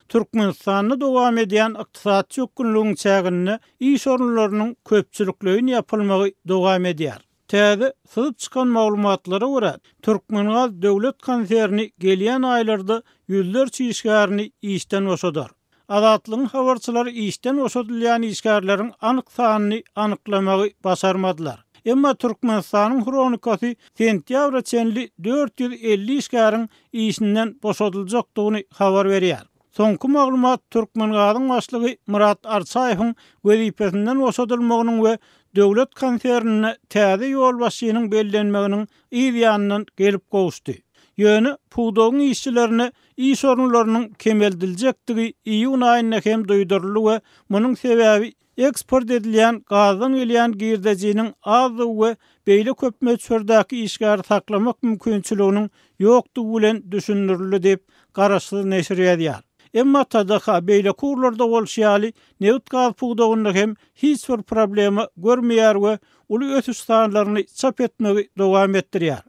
Türkmenistan'da dowam edýän ykdysat çökünlüğiniň çägine iş orunlarynyň köpçülikliğini yapylmagy dowam edýär. Täze syzyp çykan maglumatlara görä, Türkmengaz döwlet konserni gelýän aýlarda ýüzlerçe işgärni işden boşadar. Azatlygyň habarçylary işden boşadylýan işgärleriň anyk sanyny anyklamagy başarmadylar. Emma Türkmenistanyň kronikasy sentýabra çenli 450 işgäriň işinden boşadyljakdygyny habar berýär. Soňky maglumat Türkmengazyň başlygy Murat Arsaýewiň wezipesinden boşadylmagynyň we döwlet konsernine täze ýol başynyň bellenmeginiň ýanyndan gelip gowuşdy. Ýöne pudogyň işçilerine iş orunlarynyň kemeldiljekdigi iýun aýyna hem duýduruldy we munyň sebäbi eksport edilýän gazdan gelýän girdejiniň azlygy we beýle köp möçberdäki işgär saklamak mümkinçiliginiň ýokdugy bilen düşünürildi diýip garaşly neşir edýär. Emma tadaka beýle kurlarda bolşýaly newt gaz pudogyna hem hiç bir problema görmeýär we uly ötüş sanlaryny çap etmegi dowam etdirýär.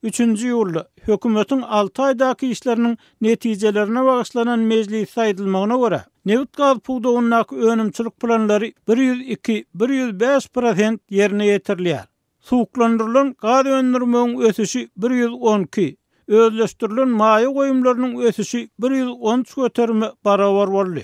3-nji ýylda hökümetiň 6 aýdaky işleriniň netijelerine bagyşlanan mejlis saýdylmagyna görä, newt gaz pudogyna önümçilik planlary 102-105% ýerine ýetirilýär. Suwuklandyrylan gaz öndürmegiň ösüşi 112, özleşdirilen maýa goýumlarynyň ösüşi 113 göterme barabar boldy.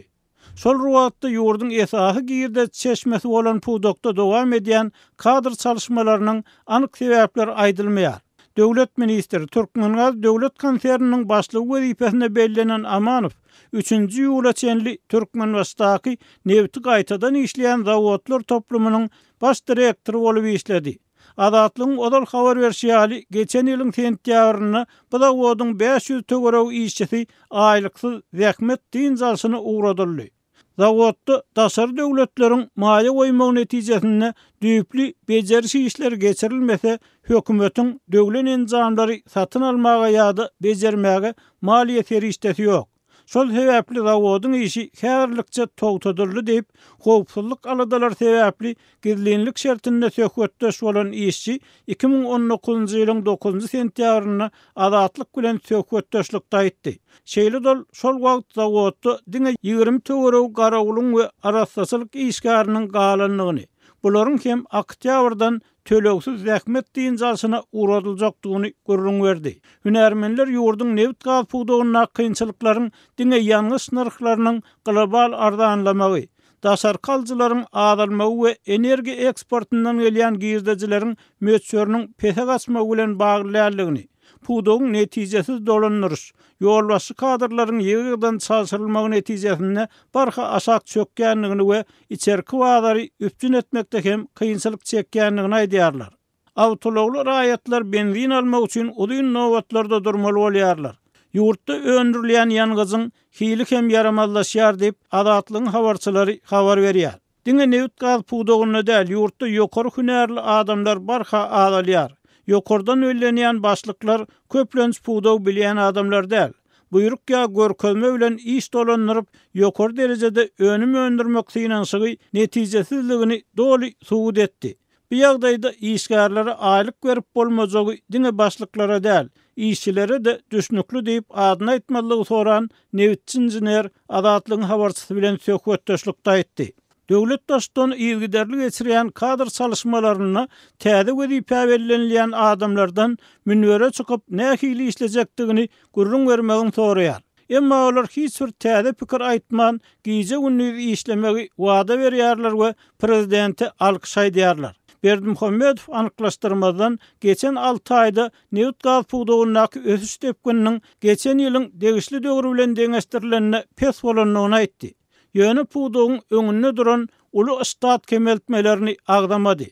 Şol ruwatda ýurduň esasy girde çeşmesi bolan pudokda dowam edýän kadr çalışmalarynyň anyk sebäpleri aýdylmaýar. Döwlet ministri Türkmengaz döwlet konserniniň başlygy wezipesine bellenen Amanow 3-nji ýyla çenli Türkmenbaşdaky newti gaýtadan işleýän zawodlar toplumynyň baş direktory bolup işledi. Azatlygyň odal habar berýäli geçen ýylyň sentýabryna bu zawodyň 500 töwereg işçisi aýlyksyz zähmet diýinjalsyna uğradyldy. Zawodda daşary döwletleriň maýa goýmagy netijesinde düýpli bejerişi işler geçirilmese hökümetiň döwlet enzamlary satyn almaga ýa-da bejermäge maliýet erişdesi ýok. Şol sebäpli zawodyň işi häzirlikçe togtadyldy diýip howpsuzlyk aladalar sebäpli gizlenlik şertinde söhbetdeş bolan işçi 2019-njy ýylyň 9-njy sentýabryna azatlyk bilen söhbetdeşlikde aýtdy. Şeýle şol wagt zawodda diňe 20 töwereg garagulyň we arassaçylyk işgäriniň galanlygyny, bularyň hem oktýabrdan tölegsiz zähmet diýinjalsyna uğradyljakdygyny görüň berdi. Hünärmenler ýurduň newt gaz pudogyna kynçylyklaryň diňe ýalňyş narhlarynyň global arzanlamagy, daşary kaljylaryň azalmagy we energiýa eksportyndan gelýän girdejileriň möçberiniň pese gaçmagy bilen baglýarlygyny, pudogyň netijesiz dolandyryş, ýolbaşy kadrlaryň ýygydan çaşyrylmagy netijesinde barha aşak çökýänligini we içerki wagary üpjün etmekde hem kynçylyk çekýänligini aýdýarlar. Awtologly raýatlar benzin almak üçin uly nowatlarda durmaly bolýarlar. Ýurtda öndürilýän ýangyzyň hilik hem yaramazlaşýar diýip azatlygyň habarçylary habar berýär. Diňe newt gaz pudogyna däl ýurtda ýokary hünärli adamlar barha azalýar. Ýokardan öýlenýän başlyklar köplenç pudog bilýän adamlar däl. Buyruk ýa görkezme bilen iş dolandyryp ýokary derejede önüm öndürmek synansy netijesizligini doly subut etdi. Bu ýagdaýda işgärlere aýlyk berip bolmajagy diňe başlyklara däl, işçilere de düşnükli diýip adyny aýtmalygy soran newtçi inżinier azatlygyň habarçysy bilen söhbetdeşlikde aýtdy. Döwlet daşdan ýygyderlik geçirýän kadr çalışmalaryna täze wezipe bellenilýän adamlardan münwere çykyp nähili işlejekdigini görüň bermegiň soraýar. Emma olar hiç bir täze pikir aýtman, giýje günlük işlemegi wada berýärler we prezidenti alkyşaýdýarlar. Berdimuhammedow anyklaşdyrmadan geçen 6 aýda newt gaz pudogyna ösüş tepkiniň geçen ýylyň degişli döwri bilen deňeşdirilenine pes bolanyny aýtdy. Ýöne pudogyň öňünde duran uly istat kemeltmelerini agdamady.